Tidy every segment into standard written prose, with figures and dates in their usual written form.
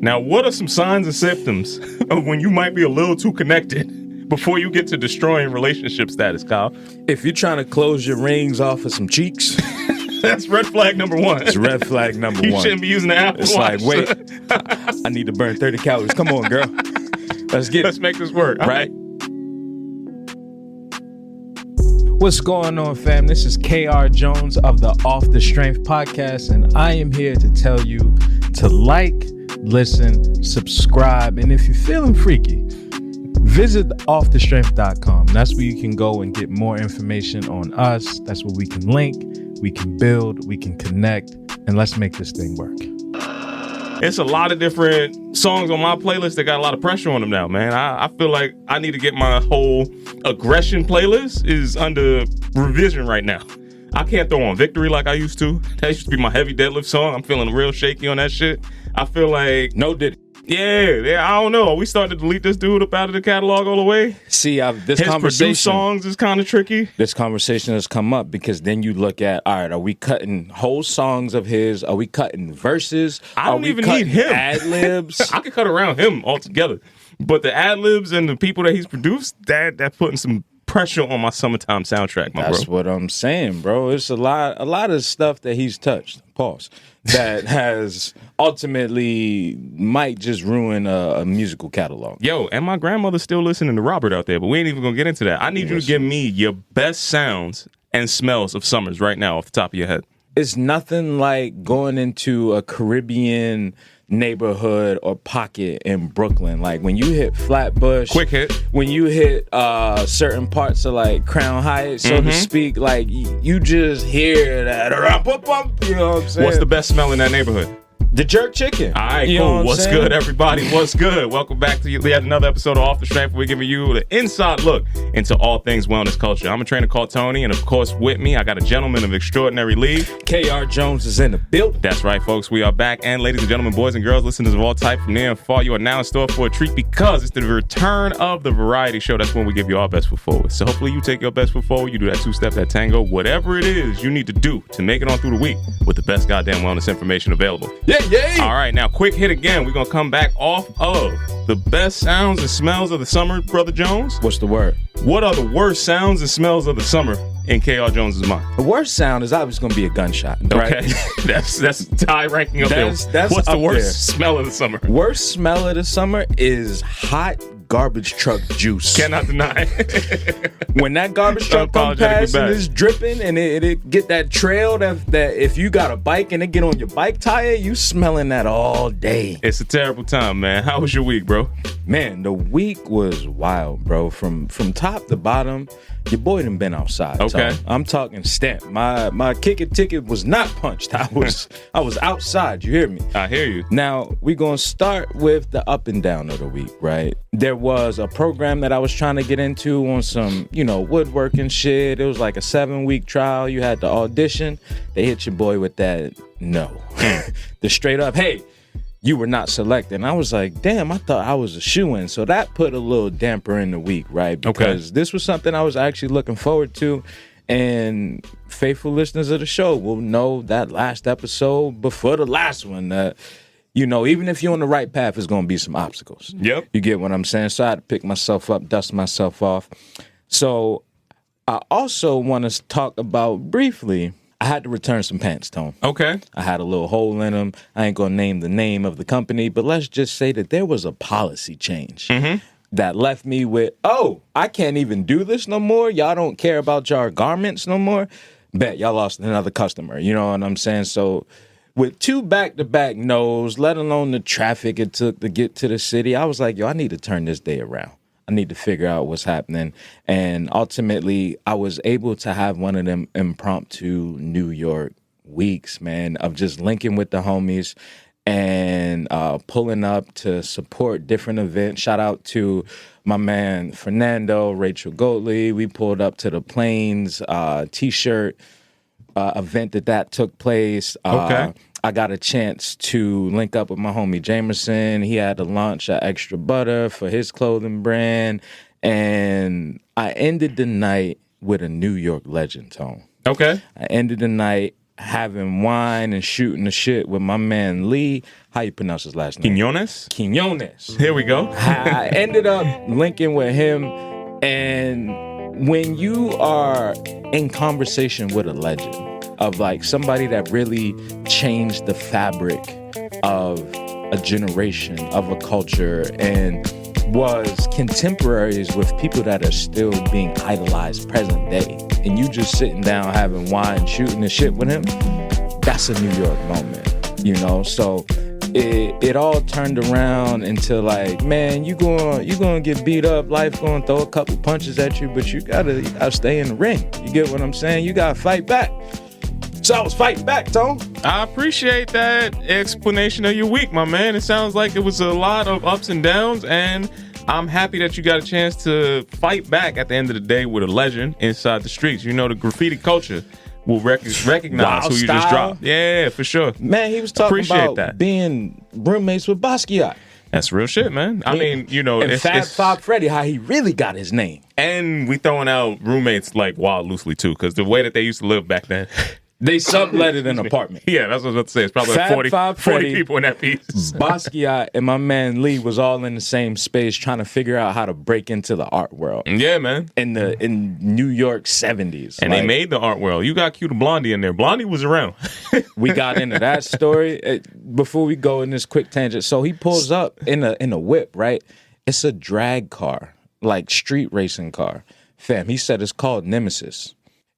Now, what are some signs and symptoms of when you might be a little too connected before you get to destroying relationship status, Kyle? If you're trying to close your rings off of some cheeks, that's red flag number one. It's red flag number one. You shouldn't be using the Apple Watch. It's like, wait, I need to burn 30 calories. Come on, girl. Let's get it. Let's make this work. Right? What's going on, fam? This is Kr Jones of the Off the Strength podcast, and I am here to tell you to like, listen, subscribe, and if you're feeling freaky, visit offthestrength.com. That's where you can go and get more information on us. That's where we can link, we can build, we can connect, and let's make this thing work. It's a lot of different songs on my playlist that got a lot of pressure on them now, man. I feel like I need to get my whole aggression playlist is under revision right now. I can't throw on Victory like I used to. That used to be my heavy deadlift song. I'm feeling real shaky on that shit. I feel like... No did it. Yeah, I don't know. Are we starting to delete this dude up out of the catalog all the way? See, His produced songs is kind of tricky. This conversation has come up because then you look at, all right, are we cutting whole songs of his? Are we cutting verses? I don't even need him. Ad-libs? I could cut around him altogether. But the ad-libs and the people that he's produced, that's putting some pressure on my summertime soundtrack, That's what I'm saying, bro. It's a lot of stuff that he's touched. Pause. That has ultimately might just ruin a musical catalog. Yo, and my grandmother's still listening to Robert out there, but we ain't even gonna get into that. I need you to give me your best sounds and smells of summers right now off the top of your head. It's nothing like going into a Caribbean neighborhood or pocket in Brooklyn. Like when you hit Flatbush, quick hit. When you hit certain parts of like Crown Heights, so to speak, like you just hear that. You know what I'm saying? What's the best smell in that neighborhood? The jerk chicken. All right, cool. What's good, everybody? What's good? Welcome back to yet another episode of Off the Strength. We're giving you the inside look into all things wellness culture. I'm a trainer called Tony, and of course, with me, I got a gentleman of extraordinary league. Kr Jones is in the building. That's right, folks. We are back, and ladies and gentlemen, boys and girls, listeners of all type from near and far, you are now in store for a treat because it's the return of the variety show. That's when we give you our best foot forward. So hopefully, you take your best foot forward. You do that two-step, that tango, whatever it is you need to do to make it on through the week with the best goddamn wellness information available. Yeah. All right, now quick hit again. We're going to come back off of the best sounds and smells of the summer, Brother Jones. What's the word? What are the worst sounds and smells of the summer in Kr Jones's mind? The worst sound is obviously going to be a gunshot. Okay. Right? that's high ranking up there. What's the worst smell of the summer? Worst smell of the summer is hot garbage truck juice. Cannot deny. When that garbage truck comes past and it's dripping and it get that trail that if you got a bike and it get on your bike tire, you smelling that all day. It's a terrible time, man. How was your week, bro? Man, the week was wild, bro. From top to bottom, your boy done been outside. Okay. So I'm talking stamp. My kick ticket was not punched. I was outside. You hear me? I hear you. Now, we're going to start with the up and down of the week, right? There was a program that I was trying to get into on some, woodworking shit. It was like a 7-week trial. You had to audition. They hit your boy with that no. The straight up, hey, you were not selected. And I was like, damn, I thought I was a shoo-in. So that put a little damper in the week, right? Because this was something I was actually looking forward to. And faithful listeners of the show will know that last episode before the last one that, even if you're on the right path, there's going to be some obstacles. Yep. You get what I'm saying? So I had to pick myself up, dust myself off. So I also want to talk about briefly, I had to return some pants, Tone. Okay. I had a little hole in them. I ain't going to name the name of the company, but let's just say that there was a policy change that left me with, I can't even do this no more. Y'all don't care about your garments no more. Bet y'all lost another customer. You know what I'm saying? So with 2 back-to-back no's, let alone the traffic it took to get to the city, I was like, I need to turn this day around. I need to figure out what's happening. And ultimately, I was able to have one of them impromptu New York weeks, man, of just linking with the homies and pulling up to support different events. Shout out to my man Fernando, Rachel Goatley. We pulled up to the Plains T-shirt event that took place. Okay. I got a chance to link up with my homie Jamerson. He had to launch Extra Butter for his clothing brand. And I ended the night with a New York legend, Tone. Okay. I ended the night having wine and shooting the shit with my man Lee. How you pronounce his last name? Quiñones. Here we go. I ended up linking with him, and when you are in conversation with a legend of like somebody that really changed the fabric of a generation, of a culture, and was contemporaries with people that are still being idolized present day, and you just sitting down having wine, shooting the shit with him, that's a New York moment, you know? So it all turned around into like, man, you gonna get beat up, life gonna throw a couple punches at you, but you gotta stay in the ring. You get what I'm saying? You gotta fight back. So I was fighting back, Tone. I appreciate that explanation of your week, my man. It sounds like it was a lot of ups and downs, and I'm happy that you got a chance to fight back at the end of the day with a legend inside the streets. You know, the graffiti culture will recognize who you just dropped. Yeah, for sure. Man, he was talking about being roommates with Basquiat. That's real shit, man. I mean, you know, and Fab Five Freddy, how he really got his name. And we throwing out roommates like wild loosely too, because the way that they used to live back then. They subletted an apartment. Yeah, that's what I was about to say. It's probably like 40 people in that piece. Basquiat and my man Lee was all in the same space trying to figure out how to break into the art world. Yeah, man. In New York 70s. And they made the art world. You got Cutie Blondie in there. Blondie was around. We got into that story. Before we go in this quick tangent, so he pulls up in a whip, right? It's a drag car, like street racing car. Fam, he said it's called Nemesis.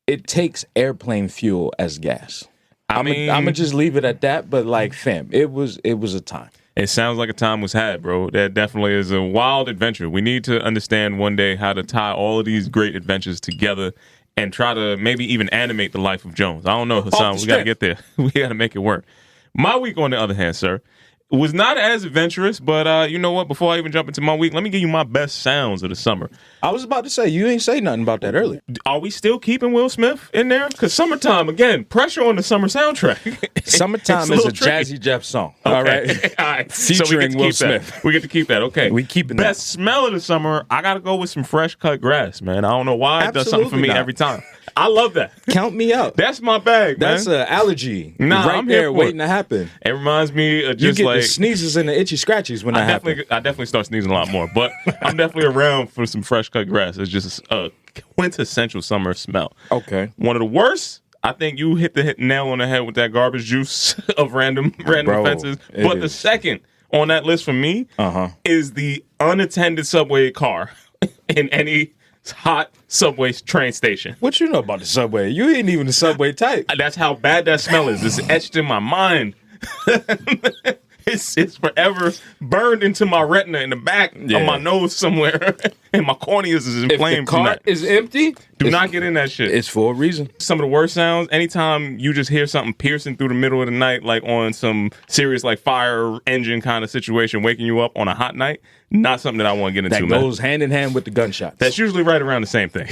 It takes airplane fuel as gas. I'm gonna just leave it at that. But like, fam, it was a time. It sounds like a time was had, bro. That definitely is a wild adventure. We need to understand one day how to tie all of these great adventures together and try to maybe even animate the life of Jones. I don't know, Hassan. We got to get there. We got to make it work. My week, on the other hand, sir, was not as adventurous, but you know what? Before I even jump into my week, let me give you my best sounds of the summer. I was about to say, you ain't say nothing about that earlier. Are we still keeping Will Smith in there? Because summertime, again, pressure on the summer soundtrack. Summertime is a Jazzy Jeff song. Okay. All right. All right. Featuring Will Smith. We get to keep that. Okay. We keeping best smell of the summer, I got to go with some fresh cut grass, man. I don't know why it does something for me every time. I love that. Count me out. That's my bag, man. That's an allergy. Nah, right I'm there here waiting to happen. It reminds me of just you get like the sneezes and the itchy scratchies when that happens. I definitely start sneezing a lot more, but I'm definitely around for some fresh cut grass. It's just a quintessential summer smell. Okay. One of the worst, I think you hit the nail on the head with that garbage juice of random offenses. But the second on that list for me is the unattended subway car in any hot subway train station. What you know about the subway? You ain't even the subway type. That's how bad that smell is. It's etched in my mind. It's forever burned into my retina in the back of my nose somewhere, and my corneas is inflamed. If the cart is empty, do not get in that shit. It's for a reason. Some of the worst sounds, anytime you just hear something piercing through the middle of the night, like on some serious like fire engine kind of situation, waking you up on a hot night, not something that I want to get into. That goes hand in hand with the gunshots. That's usually right around the same thing.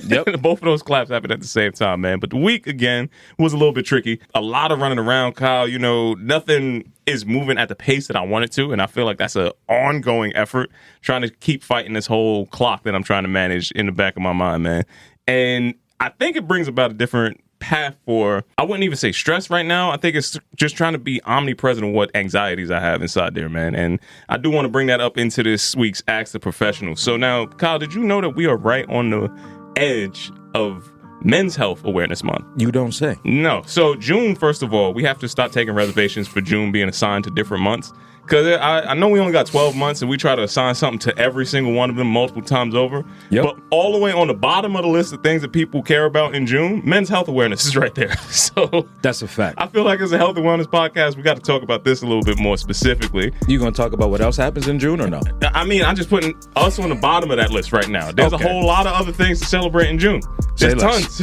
Yep. Both of those claps happen at the same time, man. But the week, again, was a little bit tricky. A lot of running around, Kyle. You know, nothing is moving at the pace that I want it to, and I feel like that's an ongoing effort, trying to keep fighting this whole clock that I'm trying to manage in the back of my mind, man. And I think it brings about a different path for, I wouldn't even say stress right now. I think it's just trying to be omnipresent of what anxieties I have inside there, man. And I do want to bring that up into this week's Ask the Professional. So now, Kyle, did you know that we are right on the edge of Men's Health Awareness Month? You don't say. No. So June, first of all, we have to start taking reservations for June being assigned to different months. Because I know we only got 12 months and we try to assign something to every single one of them multiple times over. Yep. But all the way on the bottom of the list of things that people care about in June, men's health awareness is right there. So that's a fact. I feel like as a health and wellness podcast, we got to talk about this a little bit more specifically. You going to talk about what else happens in June or no? I mean, I'm just putting us on the bottom of that list right now. There's a whole lot of other things to celebrate in June. There's tons.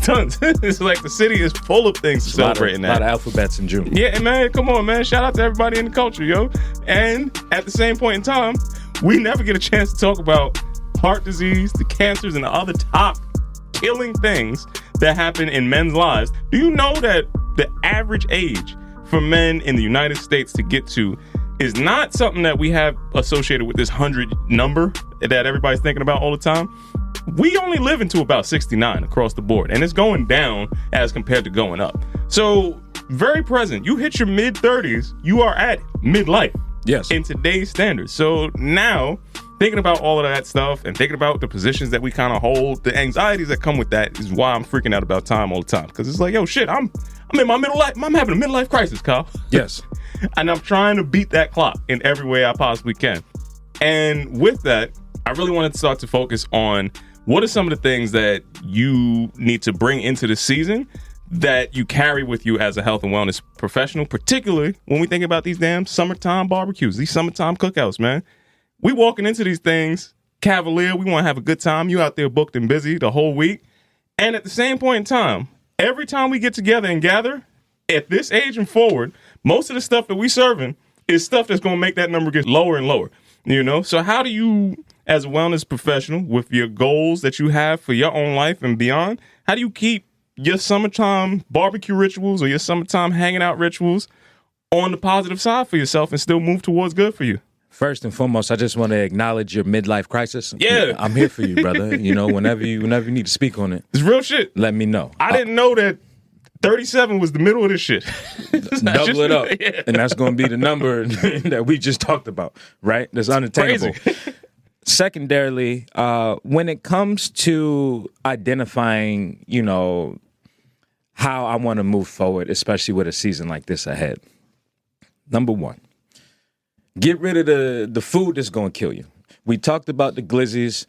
Tons. It's like the city is full of things to celebrate in that. A lot of alphabets in June. Yeah, man, come on, man. Shout out to everybody in the culture, yo. And at the same point in time, we never get a chance to talk about heart disease, the cancers, and the other top killing things that happen in men's lives. Do you know that the average age for men in the United States to get to is not something that we have associated with this 100 number that everybody's thinking about all the time? We only live into about 69 across the board, and it's going down as compared to going up. So very present. You hit your mid-30s, you are at midlife. Yes. In today's standards. So now, thinking about all of that stuff and thinking about the positions that we kind of hold, the anxieties that come with that is why I'm freaking out about time all the time. Because it's like, yo, shit, I'm in my middle life. I'm having a midlife crisis, Kyle. Yes. And I'm trying to beat that clock in every way I possibly can. And with that, I really wanted to start to focus on what are some of the things that you need to bring into the season that you carry with you as a health and wellness professional, particularly when we think about these damn summertime barbecues, these summertime cookouts, man. We walking into these things cavalier. We want to have a good time. You out there booked and busy the whole week. And at the same point in time, every time we get together and gather, at this age and forward, most of the stuff that we serving is stuff that's going to make that number get lower and lower. You know, so how do you, as a wellness professional, with your goals that you have for your own life and beyond, how do you keep your summertime barbecue rituals or your summertime hanging out rituals on the positive side for yourself and still move towards good for you? First and foremost, I just want to acknowledge your midlife crisis. Yeah. I'm here for you, brother. You know, whenever you need to speak on it, It's real shit. let me know. I didn't know that 37 was the middle of this shit. Double it up. Yeah. And that's going to be the number that we just talked about, right? That's unattainable. Secondarily, when it comes to identifying, you know, how I want to move forward, especially with a season like this ahead. Number one, get rid of the food that's going to kill you. We talked about the glizzies.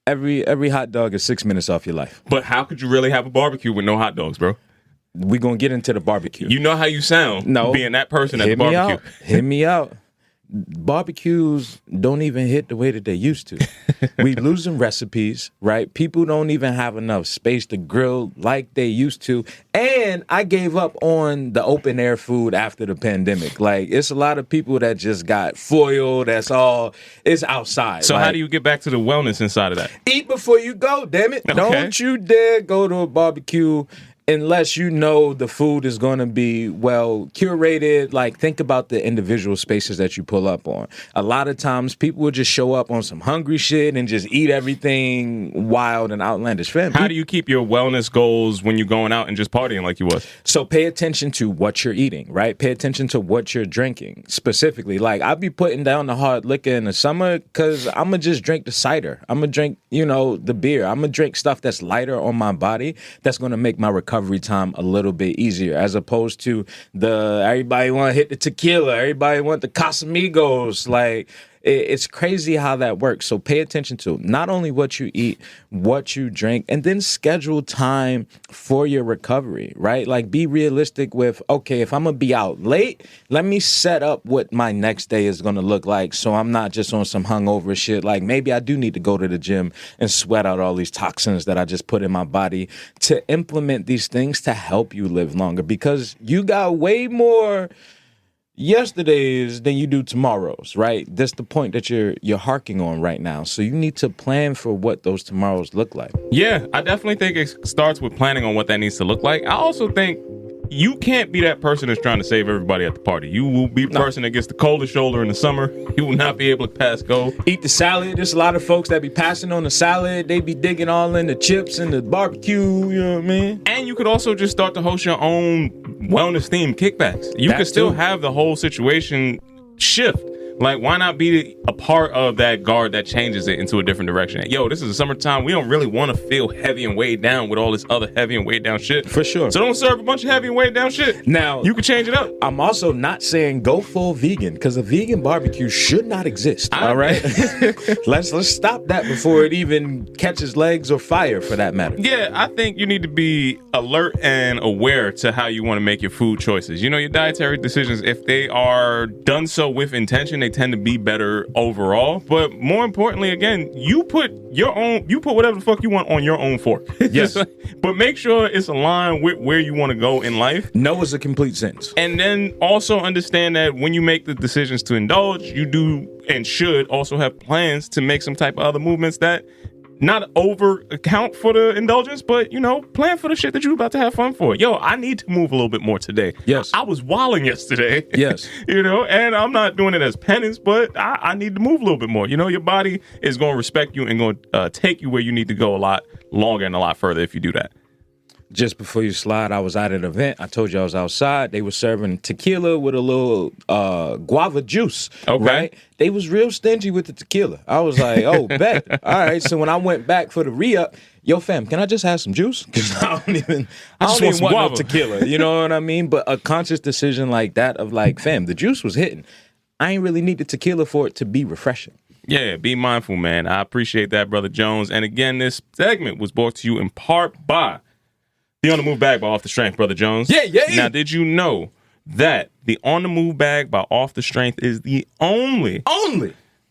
Every hot dog is 6 minutes off your life. But how could you really have a barbecue with no hot dogs, bro? We're going to get into the barbecue. You know how you sound being that person at the barbecue. Hear me out. Barbecues don't even hit the way that they used to. We losing recipes, right? People don't even have enough space to grill like they used to. And I gave up on the open air food after the pandemic. Like, it's a lot of people that just got foiled. It's outside. So how do you get back to the wellness inside of that? Eat before you go, damn it. Okay. Don't you dare go to a barbecue unless you know the food is going to be well curated. Like, think about the individual spaces that you pull up on. A lot of times people will just show up on some hungry shit and just eat everything wild and outlandish. How do you keep your wellness goals when you're going out and just partying like you was? So pay attention to what you're eating, right? Pay attention to what you're drinking specifically. Like, I'll be putting down the hard liquor in the summer because I'm going to just drink the cider. I'm going to drink, the beer. I'm going to drink stuff that's lighter on my body that's going to make my recovery time a little bit easier, as opposed to everybody want to hit the tequila, everybody want the Casamigos. Like, it's crazy how that works. So pay attention to not only what you eat, what you drink, and then schedule time for your recovery, right? Like, be realistic with, okay, if I'm going to be out late, let me set up what my next day is going to look like so I'm not just on some hungover shit. Like, maybe I do need to go to the gym and sweat out all these toxins that I just put in my body to implement these things to help you live longer, because you got way more yesterdays than you do tomorrows, right? That's the point that you're harking on right now. So you need to plan for what those tomorrows look like. Yeah, I definitely think it starts with planning on what that needs to look like. I also think you can't be that person that's trying to save everybody at the party. You will be the person that gets the coldest shoulder in the summer. You will not be able to pass go. Eat the salad. There's a lot of folks that be passing on the salad. They be digging all in the chips and the barbecue, you know what I mean? And you could also just start to host your own wellness-themed kickbacks. You could still have the whole situation shift. Like, why not be a part of that guard that changes it into a different direction? Yo, this is the summertime. We don't really want to feel heavy and weighed down with all this other heavy and weighed down shit. For sure. So don't serve a bunch of heavy and weighed down shit. Now, you can change it up. I'm also not saying go full vegan, because a vegan barbecue should not exist. All right? Let's stop that before it even catches legs or fire, for that matter. Yeah, I think you need to be alert and aware to how you want to make your food choices. Your dietary decisions, if they are done so with intention, they tend to be better overall. But more importantly, again, you put whatever the fuck you want on your own fork. Yes. But make sure it's aligned with where you want to go in life. No is a complete sentence. And then also understand that when you make the decisions to indulge, you do and should also have plans to make some type of other movements that not over account for the indulgence, but, plan for the shit that you're about to have fun for. Yo, I need to move a little bit more today. Yes. I was wilding yesterday. Yes. And I'm not doing it as penance, but I need to move a little bit more. Your body is going to respect you and going to take you where you need to go a lot longer and a lot further if you do that. just before you slide, I was at an event. I told you I was outside. They were serving tequila with a little guava juice. Okay. Right? They was real stingy with the tequila. I was like, oh, bet. All right. So when I went back for the re-up, yo, fam, can I just have some juice? Because I don't even want no tequila. You know what I mean? But a conscious decision like that of like, fam, the juice was hitting. I ain't really need the tequila for it to be refreshing. Yeah, be mindful, man. I appreciate that, Brother Jones. And again, this segment was brought to you in part by the On the Move bag by Off the Strength, Brother Jones. Yeah. Now, did you know that the On the Move bag by Off the Strength is the only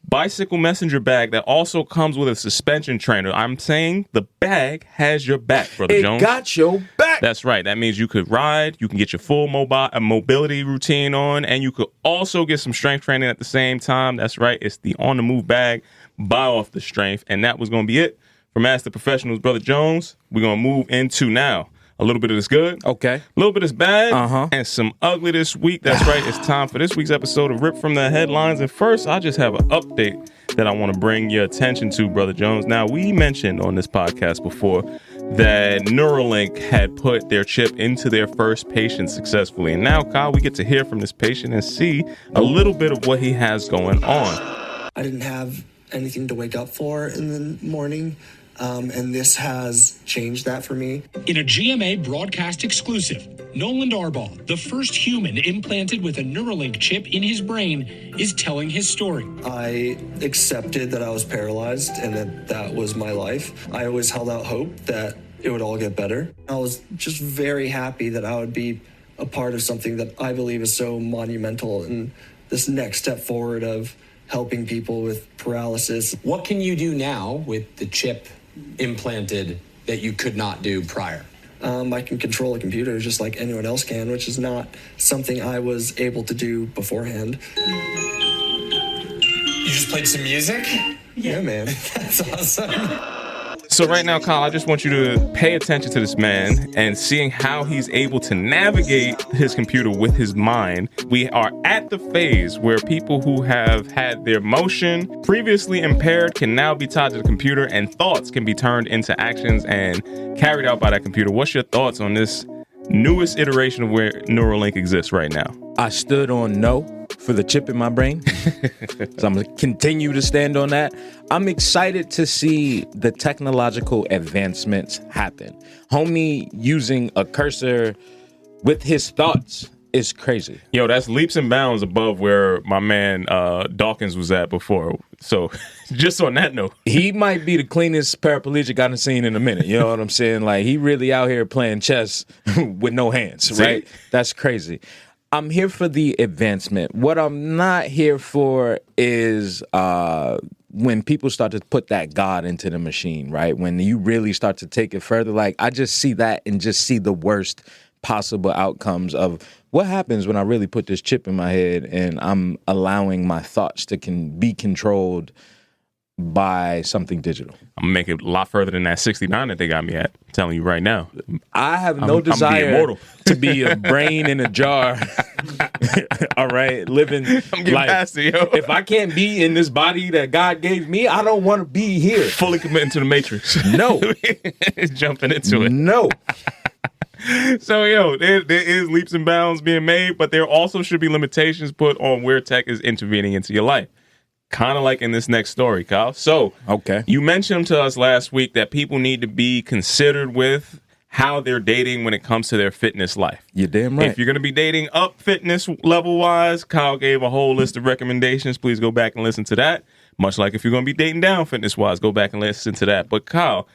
bicycle messenger bag that also comes with a suspension trainer? I'm saying the bag has your back, Brother Jones. It got your back. That's right. That means you could ride, you can get your full mobility routine on, and you could also get some strength training at the same time. That's right. It's the On the Move bag by Off the Strength. And that was going to be it for Master Professionals, Brother Jones. We're going to move into now a little bit of this good, okay, a little bit of this bad, and some ugly this week. That's right. It's time for this week's episode of Rip from the Headlines. And first, I just have an update that I want to bring your attention to, Brother Jones. Now, we mentioned on this podcast before that Neuralink had put their chip into their first patient successfully. And now, Kyle, we get to hear from this patient and see a little bit of what he has going on. I didn't have anything to wake up for in the morning. And this has changed that for me. In a GMA broadcast exclusive, Nolan Darbaugh, the first human implanted with a Neuralink chip in his brain, is telling his story. I accepted that I was paralyzed and that was my life. I always held out hope that it would all get better. I was just very happy that I would be a part of something that I believe is so monumental and this next step forward of helping people with paralysis. What can you do now with the chip implanted that you could not do prior? I can control a computer just like anyone else can, which is not something I was able to do beforehand. You just played some music? Yeah, man. That's awesome. So right now, Kyle, I just want you to pay attention to this man and seeing how he's able to navigate his computer with his mind. We are at the phase where people who have had their motion previously impaired can now be tied to the computer, and thoughts can be turned into actions and carried out by that computer. What's your thoughts on this newest iteration of where Neuralink exists right now? I stood on no for the chip in my brain. So I'm going to continue to stand on that. I'm excited to see the technological advancements happen. Homie using a cursor with his thoughts is crazy. Yo, that's leaps and bounds above where my man Dawkins was at before. So just on that note. He might be the cleanest paraplegic I've seen in a minute. You know what I'm saying? Like, he really out here playing chess with no hands, right? That's crazy. I'm here for the advancement. What I'm not here for is when people start to put that God into the machine, right? When you really start to take it further, like, I just see that and just see the worst possible outcomes of what happens when I really put this chip in my head and I'm allowing my thoughts to be controlled by something digital. I'm gonna make it a lot further than that 69 that they got me at. I'm telling you right now. I have no desire to be a brain in a jar. All right, living I'm getting life. past it, yo. If I can't be in this body that God gave me, I don't want to be here. Fully committing to the Matrix. No. Jumping into it. No. So, yo, there is leaps and bounds being made, but there also should be limitations put on where tech is intervening into your life. Kind of like in this next story, Kyle. So, okay, you mentioned to us last week that people need to be considered with how they're dating when it comes to their fitness life. You're damn right. If you're going to be dating up fitness level-wise, Kyle gave a whole list of recommendations. Please go back and listen to that. Much like if you're going to be dating down fitness-wise, go back and listen to that. But, Kyle,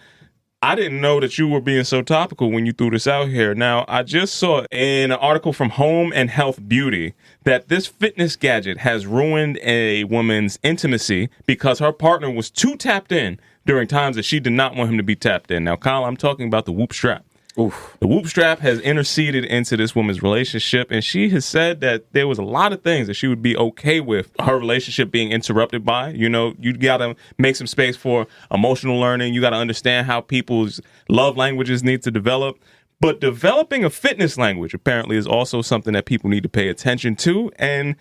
I didn't know that you were being so topical when you threw this out here. Now, I just saw in an article from Home and Health Beauty that this fitness gadget has ruined a woman's intimacy because her partner was too tapped in during times that she did not want him to be tapped in. Now, Kyle, I'm talking about the Whoop strap. Oof. The Whoop strap has interceded into this woman's relationship, and she has said that there was a lot of things that she would be okay with her relationship being interrupted by. You know, you got to make some space for emotional learning. You got to understand how people's love languages need to develop. But developing a fitness language apparently is also something that people need to pay attention to. And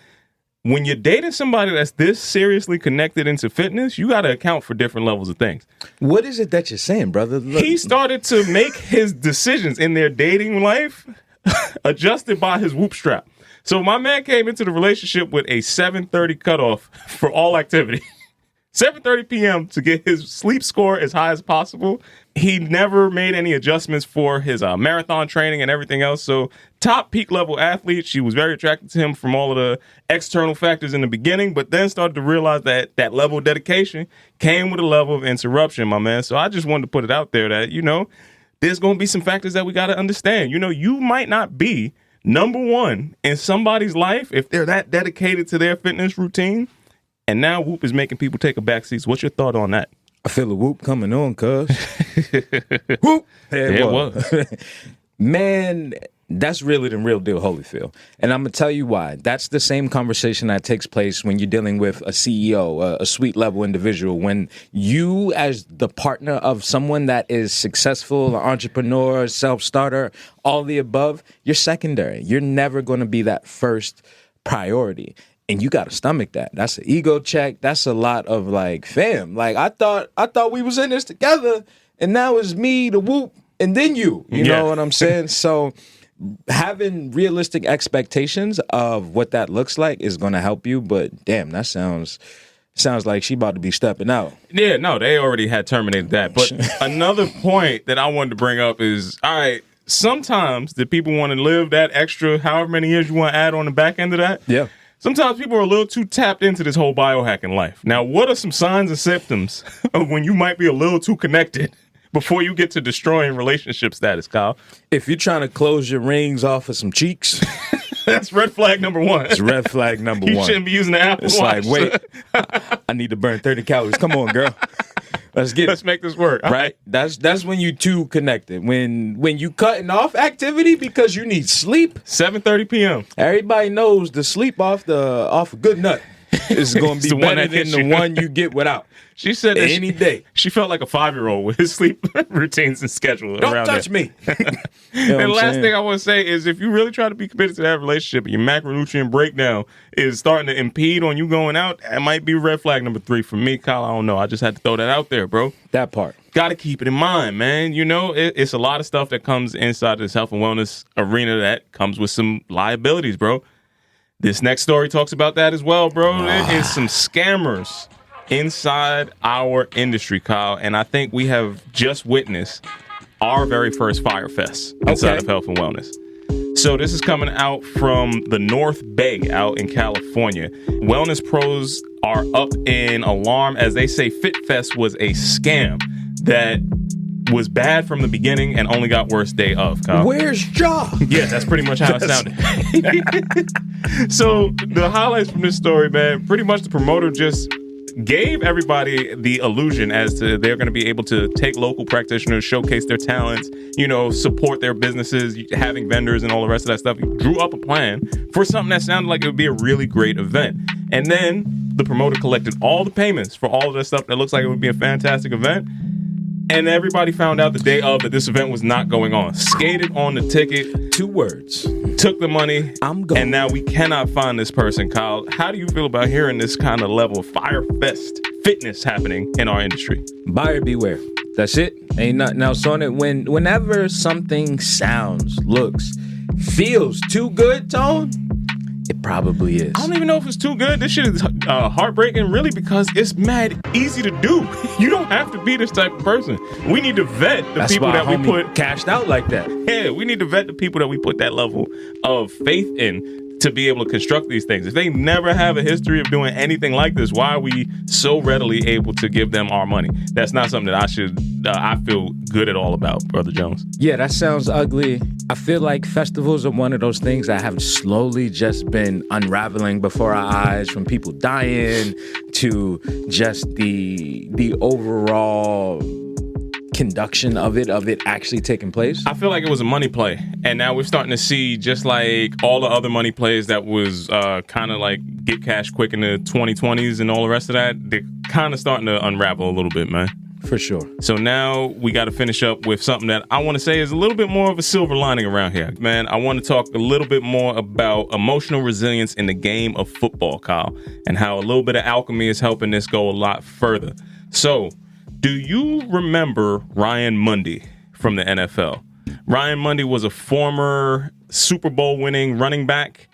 when you're dating somebody that's this seriously connected into fitness, you got to account for different levels of things. What is it that you're saying, brother? Look. He started to make his decisions in their dating life adjusted by his whoop strap. So my man came into the relationship with a 7:30 cutoff for all activity. 7:30 p.m. to get his sleep score as high as possible. He never made any adjustments for his marathon training and everything else. So top peak level athlete. She was very attracted to him from all of the external factors in the beginning, but then started to realize that that level of dedication came with a level of interruption, my man. So I just wanted to put it out there that, there's going to be some factors that we got to understand. You might not be number one in somebody's life if they're that dedicated to their fitness routine. And now Whoop is making people take a backseat. What's your thought on that? I feel a whoop coming on, cuz. Whoop! There it was. Man, that's really the real deal, Holyfield. And I'm going to tell you why. That's the same conversation that takes place when you're dealing with a CEO, a suite level individual. When you, as the partner of someone that is successful, an entrepreneur, self-starter, all the above, you're secondary. You're never going to be that first priority. And you got to stomach that. That's an ego check. That's a lot of fam. I thought we was in this together, and now it's me, the Whoop, and then you. You know what I'm saying? So having realistic expectations of what that looks like is going to help you. But damn, that sounds like she about to be stepping out. Yeah, no, they already had terminated that. But another point that I wanted to bring up is, all right, sometimes the people want to live that extra however many years you want to add on the back end of that. Yeah. Sometimes people are a little too tapped into this whole biohacking life. Now, what are some signs and symptoms of when you might be a little too connected before you get to destroying relationship status, Kyle? If you're trying to close your rings off of some cheeks, that's red flag number one. It's red flag number one. You shouldn't be using the Apple Watch. It's wait, I need to burn 30 calories. Come on, girl. Let's get it. Let's make this work. Right? That's when you two connected. When you cutting off activity because you need sleep. 7:30 p.m. Everybody knows the sleep off a good nut is going to be better than the one you get without. She said that any day. She felt like a 5-year-old with his sleep routines and schedule. Don't touch me. And the last thing I want to say is if you really try to be committed to that relationship and your macronutrient breakdown is starting to impede on you going out, that might be red flag number 3 for me, Kyle. I don't know. I just had to throw that out there, bro. That part. Got to keep it in mind, man. It's a lot of stuff that comes inside this health and wellness arena that comes with some liabilities, bro. This next story talks about that as well, bro. There is some scammers inside our industry, Kyle, and I think we have just witnessed our very first Fire Fest inside of health and wellness. So this is coming out from the North Bay out in California. Wellness pros are up in alarm as they say Fit Fest was a scam that was bad from the beginning and only got worse day of, Kyle. Where's Ja? Yeah, that's pretty much how it sounded. So the highlights from this story, man, pretty much the promoter just gave everybody the illusion as to they're going to be able to take local practitioners, showcase their talents, support their businesses, having vendors and all the rest of that stuff. He drew up a plan for something that sounded like it would be a really great event. And then the promoter collected all the payments for all of this stuff that looks like it would be a fantastic event. And everybody found out the day of that this event was not going on. Skated on the ticket. 2 words. Took the money. I'm gone. And now we cannot find this person, Kyle. How do you feel about hearing this kind of level of Fire Fest fitness happening in our industry? Buyer beware. That's it. Ain't nothing else on it. Whenever something sounds, looks, feels too good, Tone, it probably is. I don't even know if it's too good. This shit is heartbreaking, really, because it's mad easy to do. You don't have to be this type of person. We need to vet the people that we put cashed out like that. Yeah, we need to vet the people that we put that level of faith in to be able to construct these things. If they never have a history of doing anything like this, why are we so readily able to give them our money? That's not something that I feel good at all about, Brother Jones. Yeah, that sounds ugly. I feel like festivals are one of those things that have slowly just been unraveling before our eyes, from people dying to just the overall conduction of it actually taking place. I feel like it was a money play, and now we're starting to see, just like all the other money plays that was kind of like get cash quick in the 2020s and all the rest of that, they're kind of starting to unravel a little bit, man. For sure. So now we got to finish up with something that I want to say is a little bit more of a silver lining around here. Man, I want to talk a little bit more about emotional resilience in the game of football, Kyle, and how a little bit of alchemy is helping this go a lot further. So, do you remember Ryan Mundy from the NFL? Ryan Mundy was a former Super Bowl winning running back.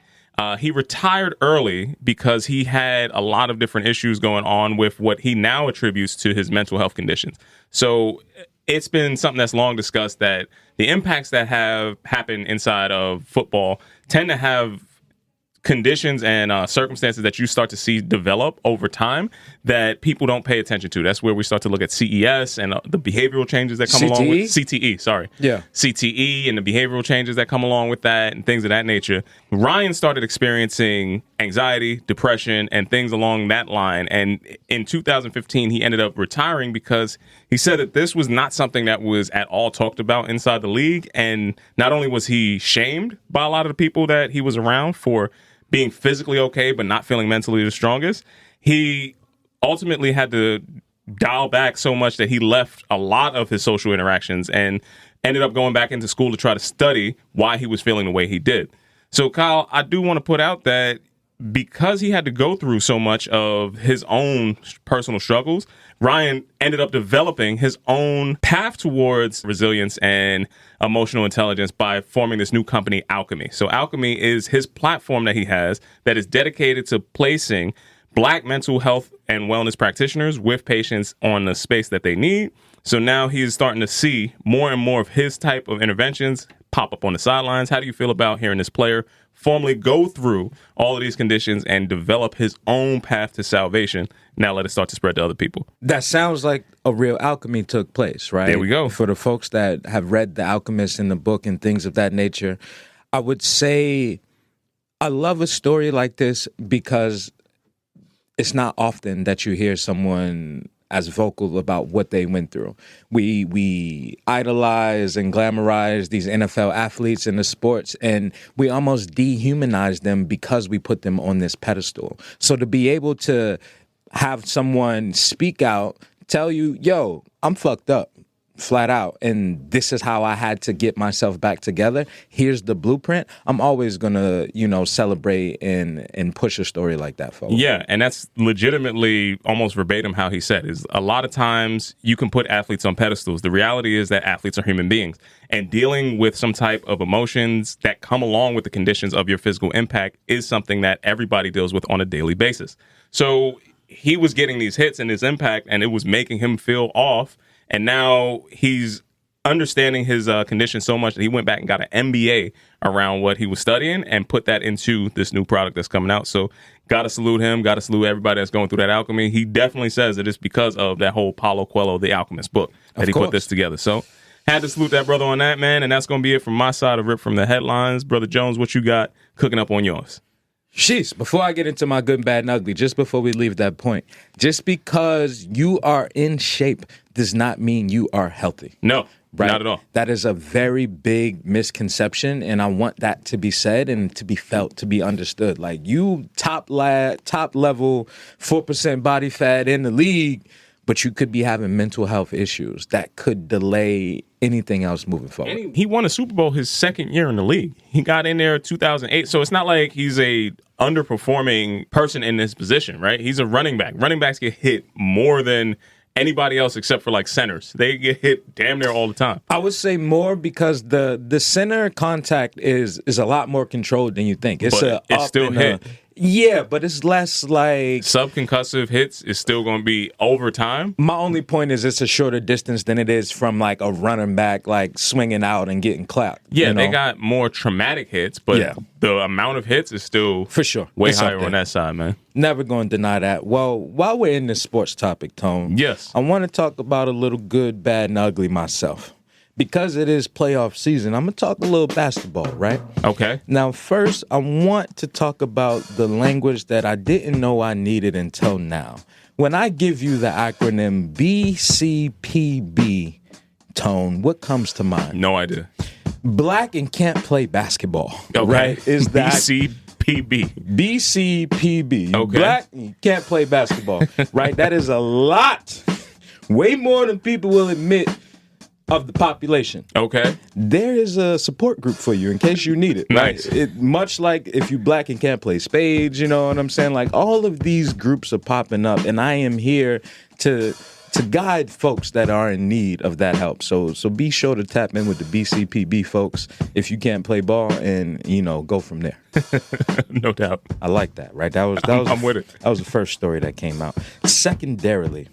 He retired early because he had a lot of different issues going on with what he now attributes to his mental health conditions. So it's been something that's long discussed that the impacts that have happened inside of football tend to have conditions and circumstances that you start to see develop over time that people don't pay attention to. That's where we start to look at CES and the behavioral changes that come along with CTE. CTE and the behavioral changes that come along with that and things of that nature. Ryan started experiencing anxiety, depression, and things along that line. And in 2015, he ended up retiring because he said that this was not something that was at all talked about inside the league. And not only was he shamed by a lot of the people that he was around for being physically okay, but not feeling mentally the strongest, he ultimately had to dial back so much that he left a lot of his social interactions and ended up going back into school to try to study why he was feeling the way he did. So, Kyle, I do want to put out that because he had to go through so much of his own personal struggles, Ryan ended up developing his own path towards resilience and emotional intelligence by forming this new company, Alchemy. So Alchemy is his platform that he has that is dedicated to placing Black mental health and wellness practitioners with patients on the space that they need. So now he is starting to see more and more of his type of interventions pop up on the sidelines. How do you feel about hearing this player formally go through all of these conditions and develop his own path to salvation? Now let it start to spread to other people. That sounds like a real alchemy took place, right? There we go. For the folks that have read The Alchemist in the book and things of that nature, I would say I love a story like this because it's not often that you hear someone as vocal about what they went through. We idolize and glamorize these NFL athletes in the sports, and we almost dehumanize them because we put them on this pedestal. So to be able to have someone speak out, tell you, yo, I'm fucked up, flat out, and this is how I had to get myself back together. Here's the blueprint. I'm always gonna, celebrate and push a story like that forward. Yeah, and that's legitimately almost verbatim how he said is a lot of times you can put athletes on pedestals. The reality is that athletes are human beings, and dealing with some type of emotions that come along with the conditions of your physical impact is something that everybody deals with on a daily basis. So he was getting these hits and his impact, and it was making him feel off. And now he's understanding his condition so much that he went back and got an MBA around what he was studying and put that into this new product that's coming out. So got to salute him. Got to salute everybody that's going through that alchemy. He definitely says that it's because of that whole Paulo Coelho, The Alchemist book, that he put this together. So had to salute that brother on that, man. And that's going to be it from my side of Rip from the Headlines. Brother Jones, what you got cooking up on yours? Sheesh, before I get into my good, bad, and ugly, just before we leave that point, just because you are in shape does not mean you are healthy. No, right? Not at all. That is a very big misconception, and I want that to be said and to be felt, to be understood. Like, you top level 4% body fat in the league, but you could be having mental health issues that could delay anything else moving forward. And he won a Super Bowl his second year in the league. He got in there in 2008. So it's not like he's a underperforming person in this position, right? He's a running back. Running backs get hit more than anybody else except for like centers. They get hit damn near all the time. I would say more because the center contact is a lot more controlled than you think. It's still hit. Yeah, but it's less like subconcussive hits is still going to be over time. My only point is it's a shorter distance than it is from like a running back like swinging out and getting clapped. Yeah, they got more traumatic hits, but the amount of hits is still for sure way higher on that side, man. Never going to deny that. Well, while we're in this sports topic, Tone, yes, I want to talk about a little good, bad, and ugly myself. Because it is playoff season, I'm going to talk a little basketball, right? Okay. Now, first, I want to talk about the language that I didn't know I needed until now. When I give you the acronym BCPB, Tone, what comes to mind? No idea. Black and can't play basketball, okay. Right? Is that BCPB? BCPB. Okay. Black and can't play basketball, right? That is a lot way more than people will admit of the population. Okay. There is a support group for you in case you need it. Nice. Right? Much like if you black and can't play spades, you know what I'm saying? Like all of these groups are popping up, and I am here to guide folks that are in need of that help. So be sure to tap in with the BCPB folks if you can't play ball, and go from there. No doubt. I like that, right? I'm with it. That was the first story that came out. Secondarily,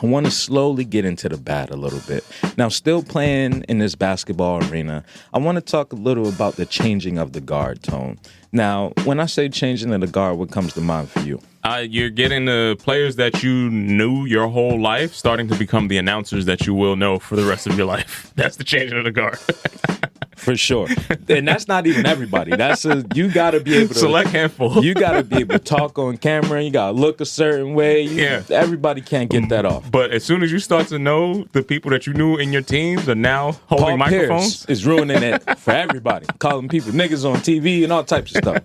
I want to slowly get into the bad a little bit. Now, still playing in this basketball arena, I want to talk a little about the changing of the guard tone. Now, when I say changing of the guard, what comes to mind for you? You're getting the players that you knew your whole life starting to become the announcers that you will know for the rest of your life. That's the changing of the guard. For sure. And that's not even everybody. You got to be able to... Select handful. You got to be able to talk on camera. You got to look a certain way. Yeah. Everybody can't get that off. But as soon as you start to know the people that you knew in your teams are now holding Paul microphones. Pierce is ruining it for everybody. Calling people niggas on TV and all types of stuff.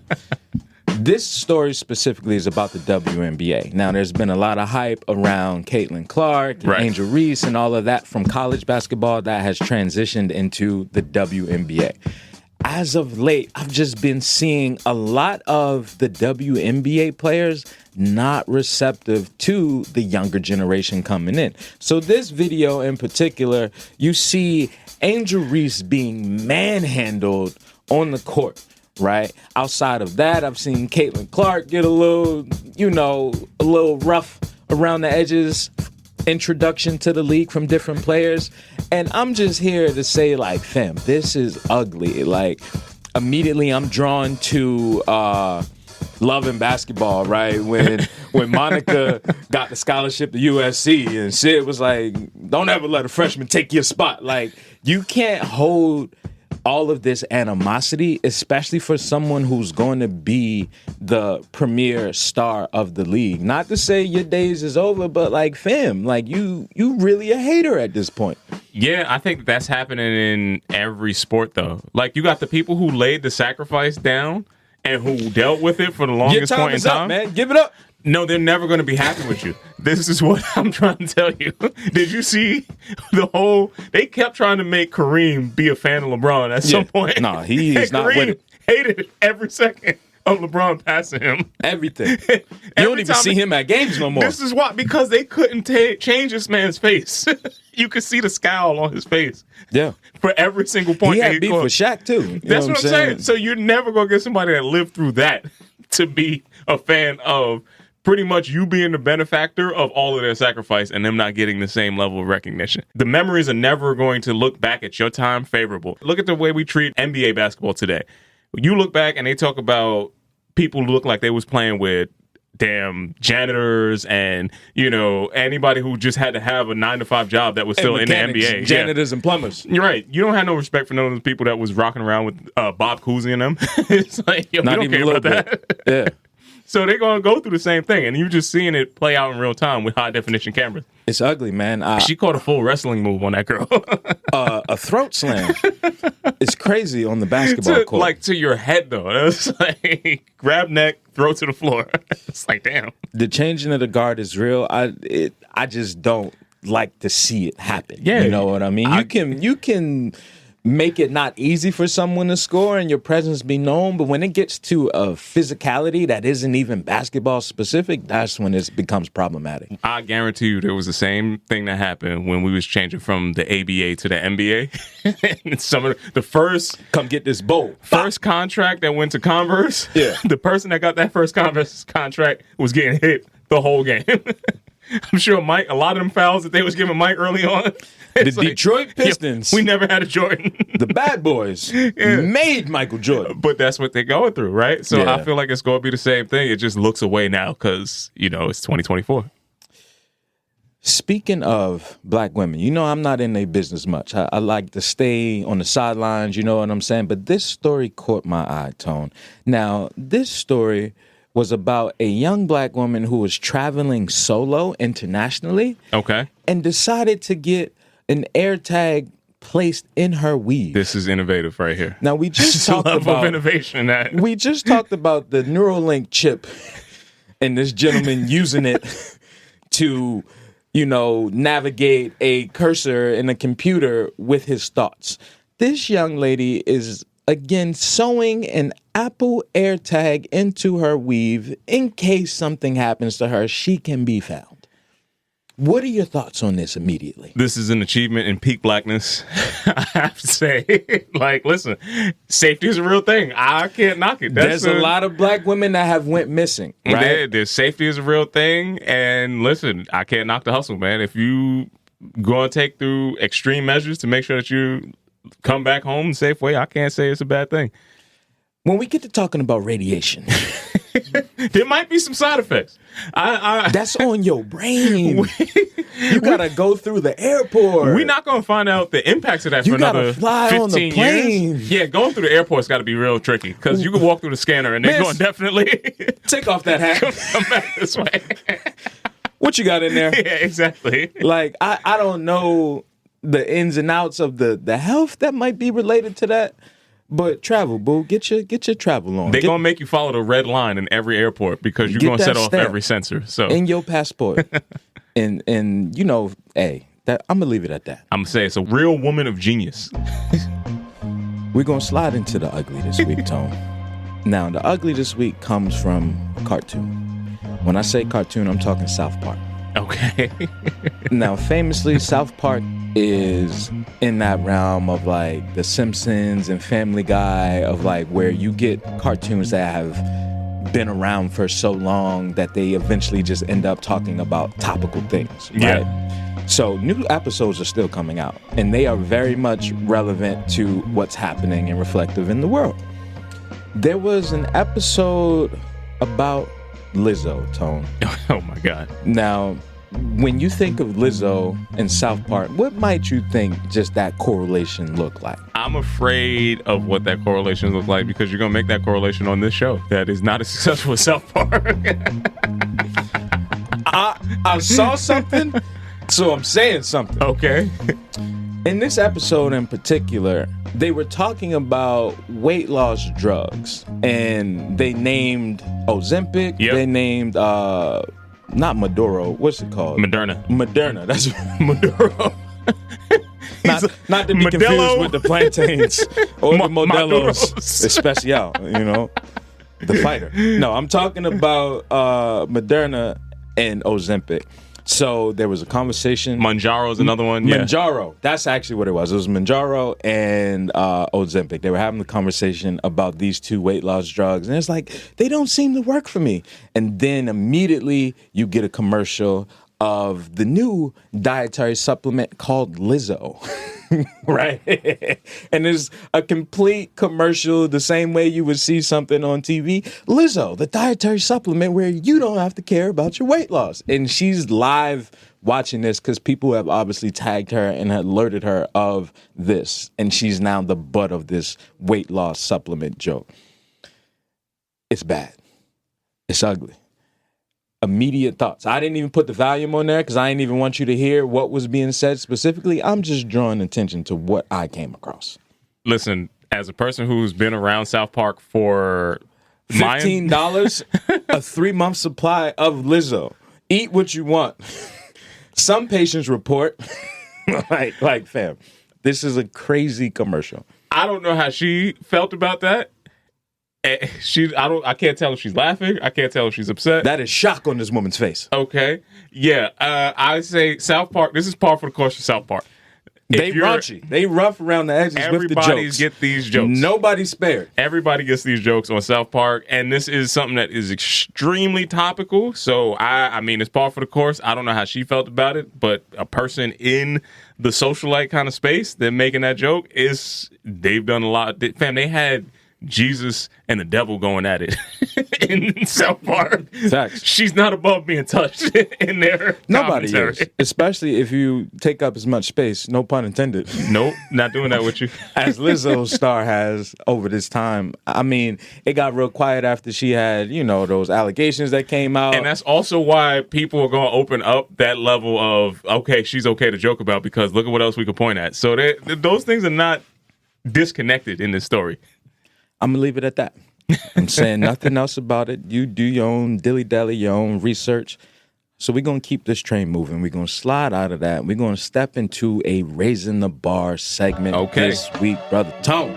This story specifically is about the WNBA. Now, there's been a lot of hype around Caitlin Clark, and Right. Angel Reese, and all of that from college basketball that has transitioned into the WNBA. As of late, I've just been seeing a lot of the WNBA players not receptive to the younger generation coming in. So this video in particular, you see Angel Reese being manhandled on the court. Right. Outside of that, I've seen Caitlin Clark get a little rough around the edges. Introduction to the league from different players. And I'm just here to say, like, fam, this is ugly. Like, immediately I'm drawn to Love and Basketball, right? When Monica got the scholarship to USC and Sid was like, don't ever let a freshman take your spot. Like, you can't hold all of this animosity, especially for someone who's going to be the premier star of the league. Not to say your days is over, but like, fam, like you really a hater at this point. Yeah, I think that's happening in every sport, though. Like, you got the people who laid the sacrifice down and who dealt with it for the longest point in time. Up, man. Give it up. No, they're never going to be happy with you. This is what I'm trying to tell you. Did you see they kept trying to make Kareem be a fan of LeBron at some point. No, he is not with it. Hated every second of LeBron passing him. Everything. You don't even see him at games no more. This is why, because they couldn't change this man's face. You could see the scowl on his face. Yeah. For every single point. He had beef with Shaq, too. That's what I'm saying. So you're never going to get somebody that lived through that to be a fan of pretty much you being the benefactor of all of their sacrifice and them not getting the same level of recognition. The memories are never going to look back at your time favorable. Look at the way we treat NBA basketball today. You look back and they talk about people who look like they was playing with damn janitors and, anybody who just had to have a 9-to-5 job that was still in the NBA. Janitors and plumbers. You're right. You don't have no respect for none of those people that was rocking around with Bob Cousy and them. It's like, yo, not we don't even care about that. Yeah. So they're going to go through the same thing, and you're just seeing it play out in real time with high-definition cameras. It's ugly, man. She caught a full wrestling move on that girl. A throat slam. It's crazy on the basketball court. Like, to your head, though. It's like, grab neck, throw to the floor. It's like, damn. The changing of the guard is real. I just don't like to see it happen. Yeah. You know what I mean? You can make it not easy for someone to score and your presence be known, but when it gets to a physicality that isn't even basketball specific, that's when it becomes problematic. I guarantee you there was the same thing that happened when we was changing from the ABA to the NBA. Some of the first come get this bowl. First contract that went to Converse. Yeah. The person that got that first Converse contract was getting hit the whole game. I'm sure Mike, a lot of them fouls that they was giving Mike early on. The Detroit Pistons. We never had a Jordan. The bad boys made Michael Jordan. But that's what they're going through, right? So Yeah. I feel like it's going to be the same thing. It just looks away now because, it's 2024. Speaking of black women, I'm not in their business much. I like to stay on the sidelines, you know what I'm saying? But this story caught my eye, Tone. Now, this story was about a young black woman who was traveling solo internationally. Okay. And decided to get an air tag placed in her weave. This is innovative right here. Now, we just talked level about of innovation that we just talked about the Neuralink chip and this gentleman using it to navigate a cursor in a computer with his thoughts. This young lady is, again, sewing an Apple AirTag into her weave in case something happens to her, she can be found. What are your thoughts on this immediately? This is an achievement in peak blackness. I have to say, listen, safety is a real thing. I can't knock it. There's a lot of black women that have went missing, right? There's safety is a real thing. And listen, I can't knock the hustle, man. If you go and take through extreme measures to make sure that you come back home in a safe way, I can't say it's a bad thing. When we get to talking about radiation, there might be some side effects. That's on your brain. You gotta go through the airport. We're not gonna find out the impacts of that for another 15 years. Yeah, going through the airport's got to be real tricky because you can walk through the scanner and they're going to definitely take off that hat. Come back this way. What you got in there? Yeah, exactly. I don't know the ins and outs of the health that might be related to that. But travel, boo. Get your travel on. They're going to make you follow the red line in every airport because you're going to set off every sensor. So in your passport. and hey, I'm going to leave it at that. I'm going to say it's a real woman of genius. We're going to slide into the ugly this week, Tone. Now, the ugly this week comes from a cartoon. When I say cartoon, I'm talking South Park. Okay. Now, famously, South Park is in that realm of like The Simpsons and Family Guy, of like where you get cartoons that have been around for so long that they eventually just end up talking about topical things. Right? Yeah. So new episodes are still coming out, and they are very much relevant to what's happening and reflective in the world. There was an episode about Lizzo, Tone. Oh my God. Now, when you think of Lizzo and South Park, what might you think just that correlation look like? I'm afraid of what that correlation looks like because you're going to make that correlation on this show that is not as successful as South Park. I saw something, so I'm saying something. Okay. In this episode in particular, they were talking about weight loss drugs, and they named Ozempic. Yep. They named not Maduro. What's it called? Moderna. That's Maduro. not to be confused with the plantains or the Modelos Especial. The fighter. No, I'm talking about Moderna and Ozempic. So there was a conversation. Mounjaro's another one. Yeah. Mounjaro. That's actually what it was. It was Mounjaro and Ozempic. They were having the conversation about these two weight loss drugs. And it's like, they don't seem to work for me. And then immediately you get a commercial of the new dietary supplement called Lizzo. Right? And it's a complete commercial the same way you would see something on TV. Lizzo, the dietary supplement where you don't have to care about your weight loss. And she's live watching this because people have obviously tagged her and alerted her of this. And she's now the butt of this weight loss supplement joke. It's bad. It's ugly. Immediate thoughts. I didn't even put the volume on there because I didn't even want you to hear what was being said specifically. I'm just drawing attention to what I came across. Listen, as a person who's been around South Park for $15, a 3-month supply of Lizzo. Eat what you want. Some patients report, like fam, this is a crazy commercial. I don't know how she felt about that. I can't tell if she's laughing. I can't tell if she's upset. That is shock on this woman's face. Okay. Yeah. I say South Park. This is par for the course for South Park. They raunchy. They rough around the edges with the jokes. Everybody get these jokes. Nobody's spared. Everybody gets these jokes on South Park, and this is something that is extremely topical. So I mean, it's par for the course. I don't know how she felt about it, but a person in the socialite kind of space that making that joke they've done a lot. Fam, they had Jesus and the devil going at it in South Park. Facts. She's not above being touched in there. Nobody is, especially if you take up as much space. No pun intended. Nope, not doing that with you. As Lizzo's star has over this time. I mean, it got real quiet after she had, those allegations that came out. And that's also why people are going to open up that level of, okay, she's okay to joke about because look at what else we could point at. So those things are not disconnected in this story. I'm going to leave it at that. I'm saying nothing else about it. You do your own dilly-dally, your own research. So we're going to keep this train moving. We're going to slide out of that. We're going to step into a Raising the Bar segment this week, Brother Tone.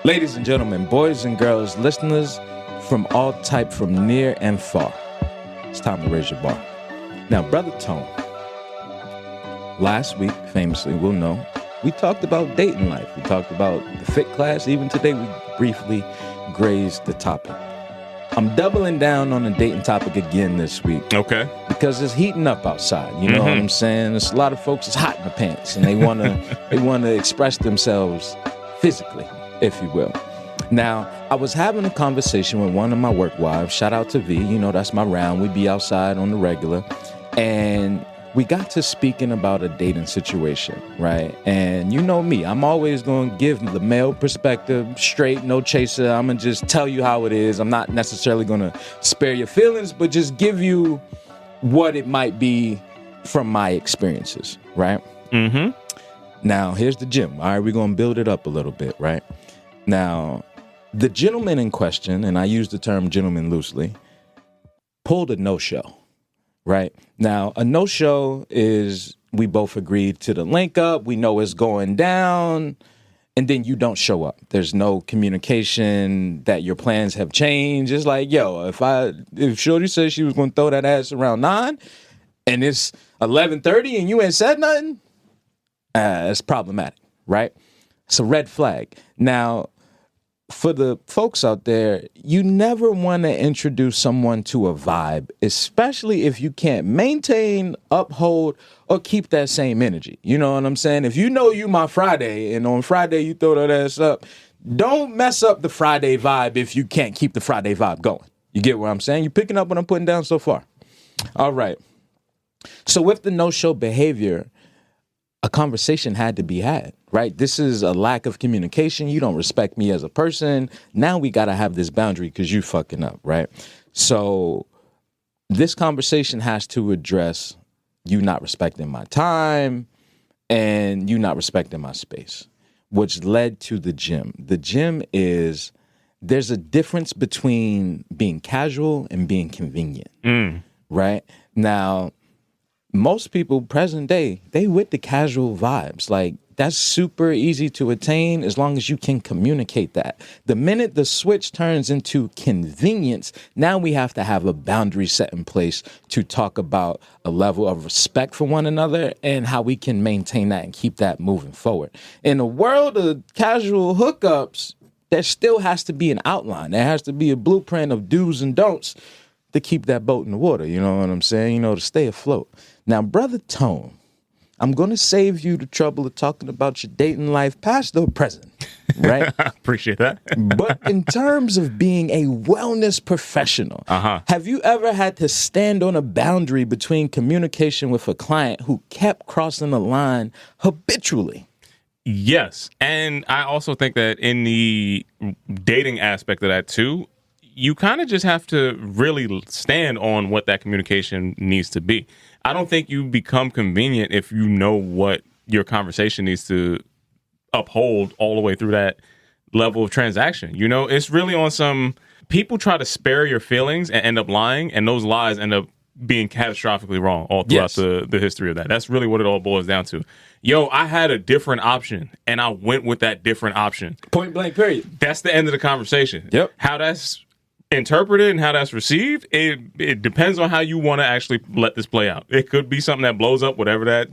Ladies and gentlemen, boys and girls, listeners from all type, from near and far, it's time to raise your bar. Now, Brother Tone, last week, famously, we'll know, we talked about dating life. We talked about the fit class. Even today, we briefly grazed the topic. I'm doubling down on the dating topic again this week. Okay. Because it's heating up outside. You know what I'm saying? There's a lot of folks that's hot in the pants, and they wanna express themselves physically, if you will. Now, I was having a conversation with one of my work wives. Shout out to V. You know, that's my round. We be outside on the regular. And we got to speaking about a dating situation, right? And you know me, I'm always going to give the male perspective, straight, no chaser. I'm going to just tell you how it is. I'm not necessarily going to spare your feelings, but just give you what it might be from my experiences, right? Mm-hmm. Now, here's the gem. All right, we're going to build it up a little bit, right? Now, the gentleman in question, and I use the term gentleman loosely, pulled a no-show. Right. Now, a no-show is we both agreed to the link up. We know it's going down. And then you don't show up. There's no communication that your plans have changed. It's like, yo, if Shorty said she was going to throw that ass around 9 and it's 11:30 and you ain't said nothing, it's problematic. Right. It's a red flag. Now, for the folks out there, you never want to introduce someone to a vibe, especially if you can't maintain, uphold, or keep that same energy. You know what I'm saying? If you know you my Friday, and on Friday you throw that ass up, don't mess up the Friday vibe if you can't keep the Friday vibe going. You get what I'm saying? You picking up what I'm putting down so far? All right. So with the no-show behavior, a conversation had to be had, right? This is a lack of communication. You don't respect me as a person. Now we got to have this boundary because you fucking up, right? So this conversation has to address you not respecting my time and you not respecting my space, which led to the gym. The gym is, there's a difference between being casual and being convenient, right? Now, most people present day, they with the casual vibes. Like, that's super easy to attain as long as you can communicate that. The minute the switch turns into convenience, now we have to have a boundary set in place to talk about a level of respect for one another and how we can maintain that and keep that moving forward. In a world of casual hookups, there still has to be an outline. There has to be a blueprint of do's and don'ts to keep that boat in the water. You know what I'm saying? You know, to stay afloat. Now, Brother Tone, I'm going to save you the trouble of talking about your dating life, past or present, right? I appreciate that. But in terms of being a wellness professional, have you ever had to stand on a boundary between communication with a client who kept crossing the line habitually? Yes. And I also think that in the dating aspect of that too, you kind of just have to really stand on what that communication needs to be. I don't think you become convenient if you know what your conversation needs to uphold all the way through that level of transaction. You know, it's really on some people try to spare your feelings and end up lying, and those lies end up being catastrophically wrong all throughout the history of that. That's really what it all boils down to. Yo, I had a different option, and I went with that different option. Point blank, period. That's the end of the conversation. Yep. How that's interpreted and how that's received, it depends on how you want to actually let this play out. It could be something that blows up whatever that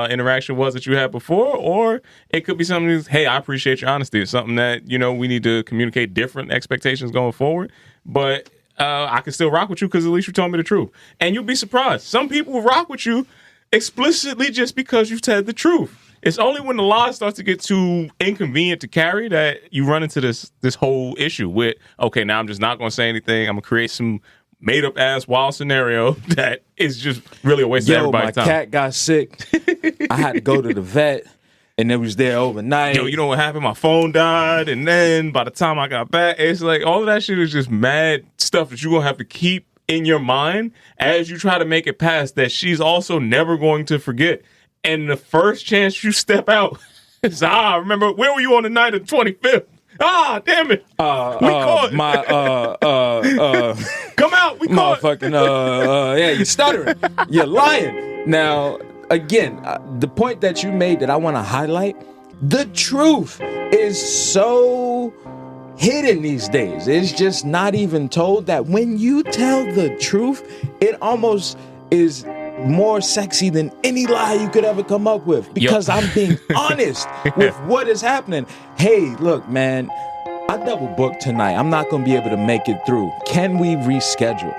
interaction was that you had before, or it could be something that's, hey, I appreciate your honesty. It's something that, you know, we need to communicate different expectations going forward, but I can still rock with you because at least you told me the truth. And you'll be surprised. Some people will rock with you explicitly just because you've said the truth. It's only when the lie starts to get too inconvenient to carry that you run into this whole issue with, okay, now I'm just not going to say anything. I'm going to create some made up ass wild scenario that is just really a waste of everybody's time. My cat got sick. I had to go to the vet, and it was there overnight. Yo, you know what happened? My phone died, and then by the time I got back, it's like all of that shit is just mad stuff that you're going to have to keep in your mind as you try to make it past that she's also never going to forget. And the first chance you step out is, remember, where were you on the night of the 25th? Damn it. We caught. Come out. We caught. Motherfucking, yeah, you're stuttering. You're lying. Now, again, the point that you made that I want to highlight, the truth is so hidden these days. It's just not even told, that when you tell the truth, it almost is more sexy than any lie you could ever come up with, because I'm being honest with what is happening. Hey, look, man, I double booked tonight. I'm not going to be able to make it through. Can we reschedule?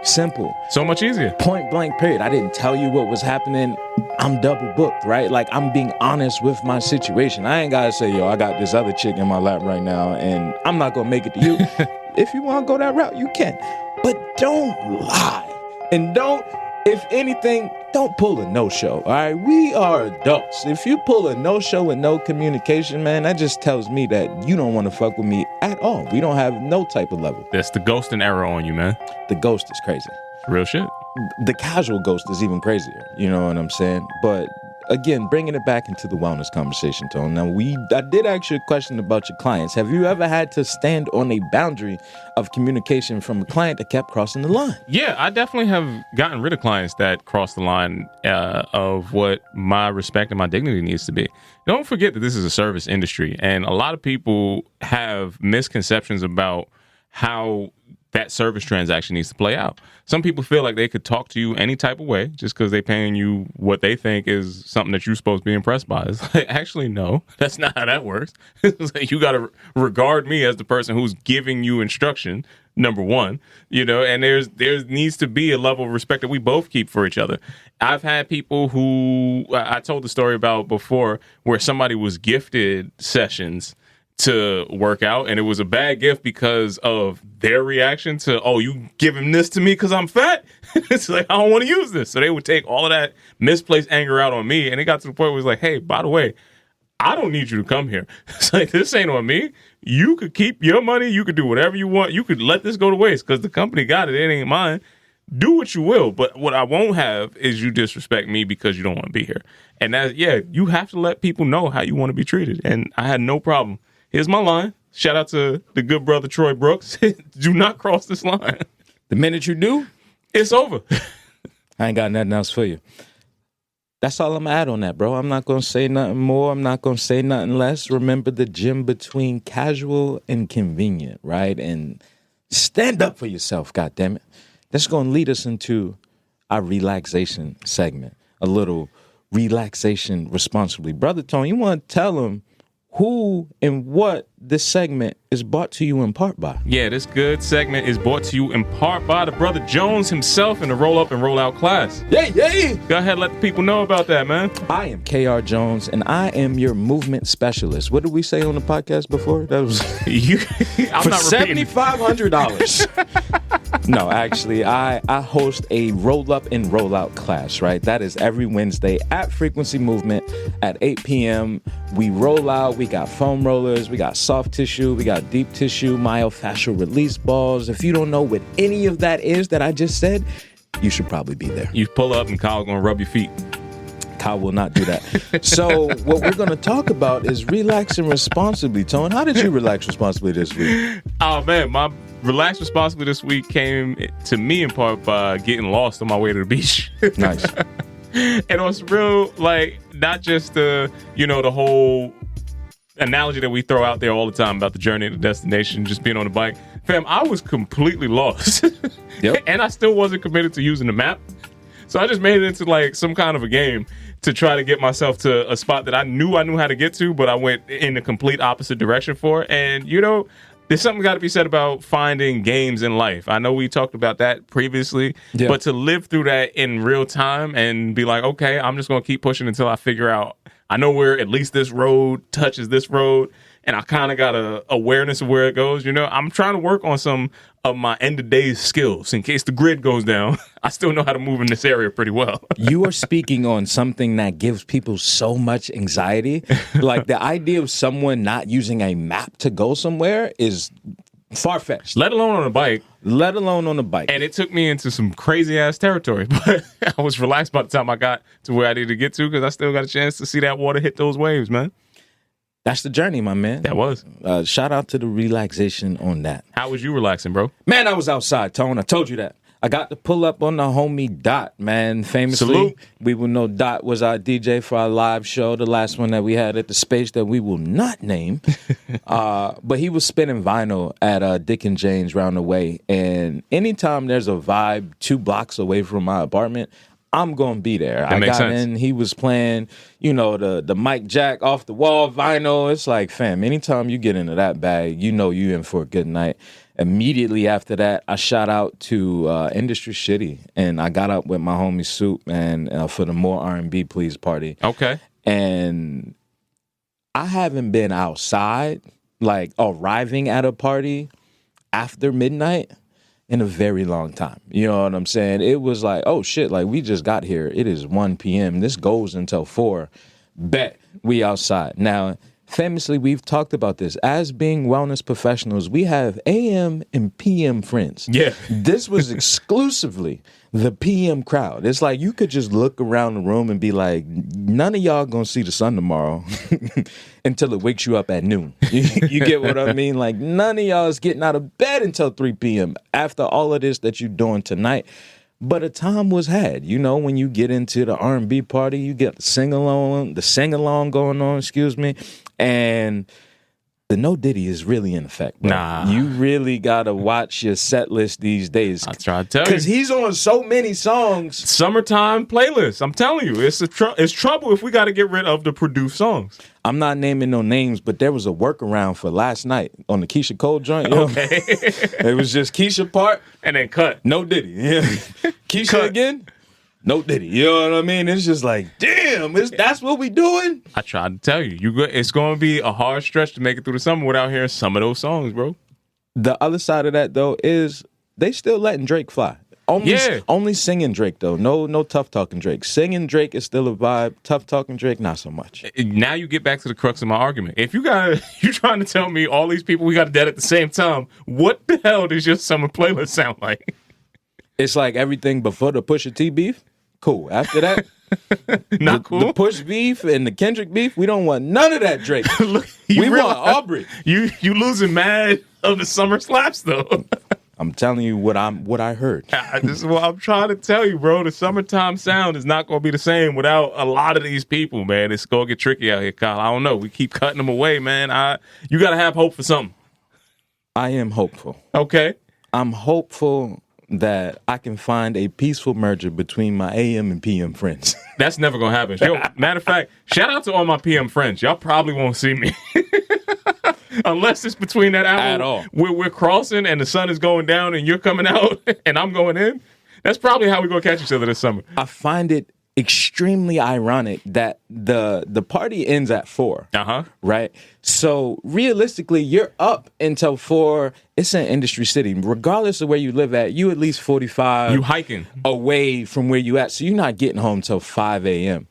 Simple. So much easier. Point blank, period. I didn't tell you what was happening. I'm double booked, right? Like, I'm being honest with my situation. I ain't got to say, yo, I got this other chick in my lap right now, and I'm not going to make it to you. If you want to go that route, you can. But don't lie. And don't, if anything, don't pull a no-show, all right? We are adults. If you pull a no-show with no communication, man, that just tells me that you don't want to fuck with me at all. We don't have no type of level. That's the ghost and error on you, man. The ghost is crazy. Real shit. The casual ghost is even crazier. You know what I'm saying? But again, bringing it back into the wellness conversation, Tone. Now, I did ask you a question about your clients. Have you ever had to stand on a boundary of communication from a client that kept crossing the line? Yeah, I definitely have gotten rid of clients that cross the line of what my respect and my dignity needs to be. Don't forget that this is a service industry, and a lot of people have misconceptions about how that service transaction needs to play out. Some people feel like they could talk to you any type of way just because they're paying you what they think is something that you're supposed to be impressed by. It's like, actually, no, that's not how that works. It's like, you got to regard me as the person who's giving you instruction, number one, you know, and there needs to be a level of respect that we both keep for each other. I've had people who I told the story about before where somebody was gifted sessions to work out, and it was a bad gift because of their reaction to, oh, you giving this to me because I'm fat? It's like, I don't want to use this. So they would take all of that misplaced anger out on me, and it got to the point where it was like, hey, by the way, I don't need you to come here. It's like, this ain't on me. You could keep your money. You could do whatever you want. You could let this go to waste because the company got it. It ain't mine. Do what you will. But what I won't have is you disrespect me because you don't want to be here. And that, yeah, you have to let people know how you want to be treated. And I had no problem. Here's my line. Shout out to the good brother Troy Brooks. Do not cross this line. The minute you do, it's over. I ain't got nothing else for you. That's all I'm going to add on that, bro. I'm not going to say nothing more. I'm not going to say nothing less. Remember the gym between casual and convenient, right? And stand up for yourself, goddammit. That's going to lead us into our relaxation segment. A little relaxation responsibly. Brother Tony, you want to tell them who and what this segment is brought to you in part by? Yeah, this good segment is brought to you in part by the brother Jones himself in the Roll Up and Roll Out class. Yay! Go ahead, let the people know about that, man. I am Kr Jones, and I am your movement specialist. What did we say on the podcast before? That was I'm for not repeating. $7,500. No, actually, I host a Roll Up and Roll Out class, right? That is every Wednesday at Frequency Movement at 8 p.m. We roll out. We got foam rollers. We got soft tissue. We got deep tissue, myofascial release balls. If you don't know what any of that is that I just said, you should probably be there. You pull up and Kyle's going to rub your feet. Kyle will not do that. So what we're going to talk about is relaxing responsibly. Tone, how did you relax responsibly this week? Oh, man, my relax responsibly this week came to me in part by getting lost on my way to the beach. Nice. And it was real, like, not just the whole analogy that we throw out there all the time about the journey to the destination, just being on the bike. Fam, I was completely lost. Yep. And I still wasn't committed to using the map. So I just made it into like some kind of a game to try to get myself to a spot that I knew how to get to, but I went in the complete opposite direction for. And, there's something got to be said about finding games in life. I know we talked about that previously, but to live through that in real time and be like, okay, I'm just going to keep pushing until I figure out, I know where at least this road touches this road, and I kind of got a awareness of where it goes. I'm trying to work on some of my end of days skills in case the grid goes down. I still know how to move in this area pretty well. You are speaking on something that gives people so much anxiety. Like the idea of someone not using a map to go somewhere is far-fetched. Let alone on a bike. And it took me into some crazy-ass territory. But I was relaxed by the time I got to where I needed to get to because I still got a chance to see that water hit those waves, man. That's the journey, my man. That was. Shout out to the relaxation on that. How was you relaxing, bro? Man, I was outside, Tone. I told you that. I got to pull up on the homie Dot, man. Famously, Salute. we will know Dot was our DJ for our live show, the last one that we had at the space that we will not name. But he was spinning vinyl at Dick and Jane's round the way. And anytime there's a vibe 2 blocks away from my apartment, I'm going to be there. That makes sense. in, he was playing, the Mike Jack off the wall vinyl. It's like, fam, anytime you get into that bag, you know you in for a good night. Immediately after that, I shot out to Industry Shitty, and I got up with my homie Soup, man, for the More R&B Please party. Okay. And I haven't been outside, like arriving at a party after midnight in a very long time. You know what I'm saying? It was like, oh shit, like we just got here. It is 1 p.m. This goes until 4. Bet we outside. Now, famously, we've talked about this. As being wellness professionals, we have AM and PM friends. Yeah. This was exclusively the PM crowd. It's like you could just look around the room and be like, none of y'all gonna see the sun tomorrow until it wakes you up at noon. You get what I mean? Like none of y'all is getting out of bed until 3 p.m. after all of this that you're doing tonight. But a time was had, when you get into the R&B party, you get the sing-along going on, and the no Diddy is really in effect, bro. Nah. You really got to watch your set list these days. I try to tell you. Because he's on so many songs. Summertime playlist. I'm telling you, it's trouble if we got to get rid of the produced songs. I'm not naming no names, but there was a workaround for last night on the Keisha Cole joint. Okay. It was just Keisha part. And then cut. No Diddy. Yeah. Keisha Cut. again. No Diddy. You know what I mean? It's just like, damn, that's what we doing? I tried to tell you. It's going to be a hard stretch to make it through the summer without hearing some of those songs, bro. The other side of that, though, is they still letting Drake fly. Only singing Drake, though. No tough talking Drake. Singing Drake is still a vibe. Tough talking Drake, not so much. Now you get back to the crux of my argument. If you're trying to tell me all these people we got dead at the same time, what the hell does your summer playlist sound like? It's like everything before the Pusha T beef. Cool. After that, not cool. The Push beef and the Kendrick beef, we don't want none of that Drake. Look, we want Aubrey. You losing mad of the summer slaps though. I'm telling you what I heard. This is what I'm trying to tell you, bro. The summertime sound is not going to be the same without a lot of these people, man. It's going to get tricky out here, Kyle. I don't know. We keep cutting them away, man. You got to have hope for something. I am hopeful. Okay. I'm hopeful that I can find a peaceful merger between my AM and PM friends. That's never going to happen. Yo, matter of fact, shout out to all my PM friends. Y'all probably won't see me. Unless it's between that hour at all. Where we're crossing and the sun is going down and you're coming out and I'm going in. That's probably how we're going to catch each other this summer. I find it extremely ironic that the party ends at 4. Right? So realistically, you're up until 4. It's an industry city. Regardless of where you live at, you at least 45 you hiking away from where you at. So you're not getting home till 5 a.m.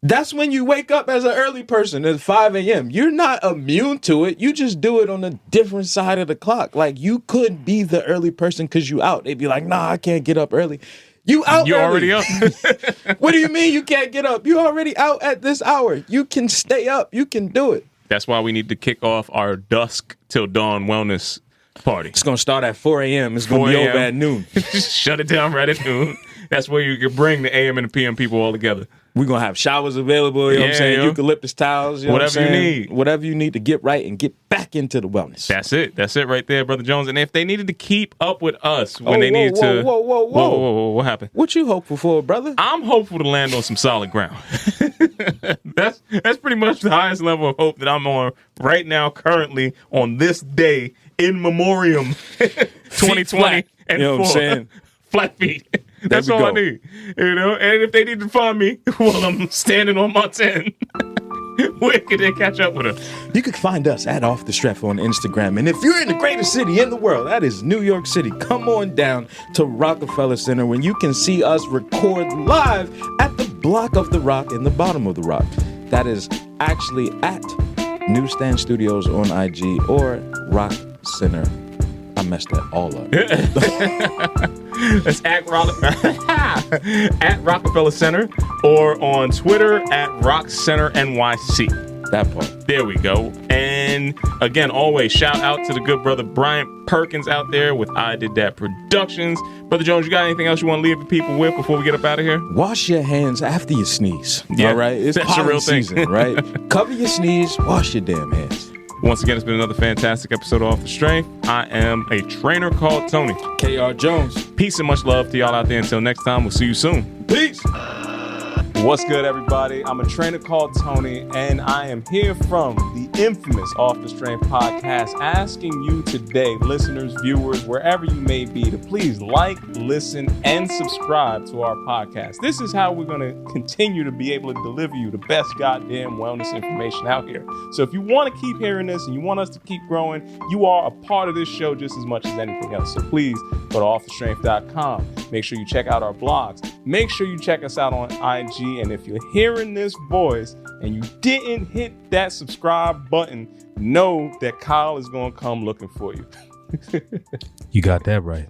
That's when you wake up as an early person at 5 a.m. You're not immune to it. You just do it on a different side of the clock. Like, you could be the early person because you out. They'd be like, nah, I can't get up early. You out You're early. already up. What do you mean you can't get up? You're already out at this hour. You can stay up. You can do it. That's why we need to kick off our dusk till dawn wellness party. It's going to start at 4 a.m. It's going to be over at noon. Just shut it down right at noon. That's where you can bring the AM and the PM people all together. We're going to have showers available, you know what I'm saying? Yo. Eucalyptus towels, you know Whatever what I'm you saying? need. Whatever you need to get right and get back into the wellness. That's it. That's it right there, Brother Jones. And if they needed to keep up with us when they needed to... Whoa. What happened? What you hopeful for, brother? I'm hopeful to land on some solid ground. That's pretty much the highest level of hope that I'm on right now, currently, on this day, in memoriam, 2020 flat. and You know what I'm 4. saying? Flat feet. That's all I need. And if they need to find me while I'm standing on my 10, where can they catch up with us? You can find us at Off the Stref on Instagram. And if you're in the greatest city in the world, that is New York City, come on down to Rockefeller Center when you can see us record live at the block of the Rock in the bottom of the Rock. That is actually at Newsstand Studios on IG or Rock Center. I messed that all up. That's at Rockefeller Center or on Twitter at Rock Center NYC. That part. There we go. And again, always shout out to the good brother Bryant Perkins out there with I Did That Productions. Brother Jones, you got anything else you want to leave the people with before we get up out of here? Wash your hands after you sneeze. Yeah, all right? It's that's a real thing. season, right? Cover your sneeze, wash your damn hands. Once again, it's been another fantastic episode of Off the Strength. I am a trainer called Tony. Kr Jones. Peace and much love to y'all out there. Until next time, we'll see you soon. Peace. What's good, everybody? I'm a trainer called Tony, and I am here from the infamous Off the Strength podcast, asking you today, listeners, viewers, wherever you may be, to please like, listen, and subscribe to our podcast. This is how we're going to continue to be able to deliver you the best goddamn wellness information out here. So if you want to keep hearing this and you want us to keep growing, you are a part of this show just as much as anything else. So please go to offthestrength.com. Make sure you check out our blogs. Make sure you check us out on IG. And if you're hearing this voice and you didn't hit that subscribe button, know that Kyle is going to come looking for you. You got that right.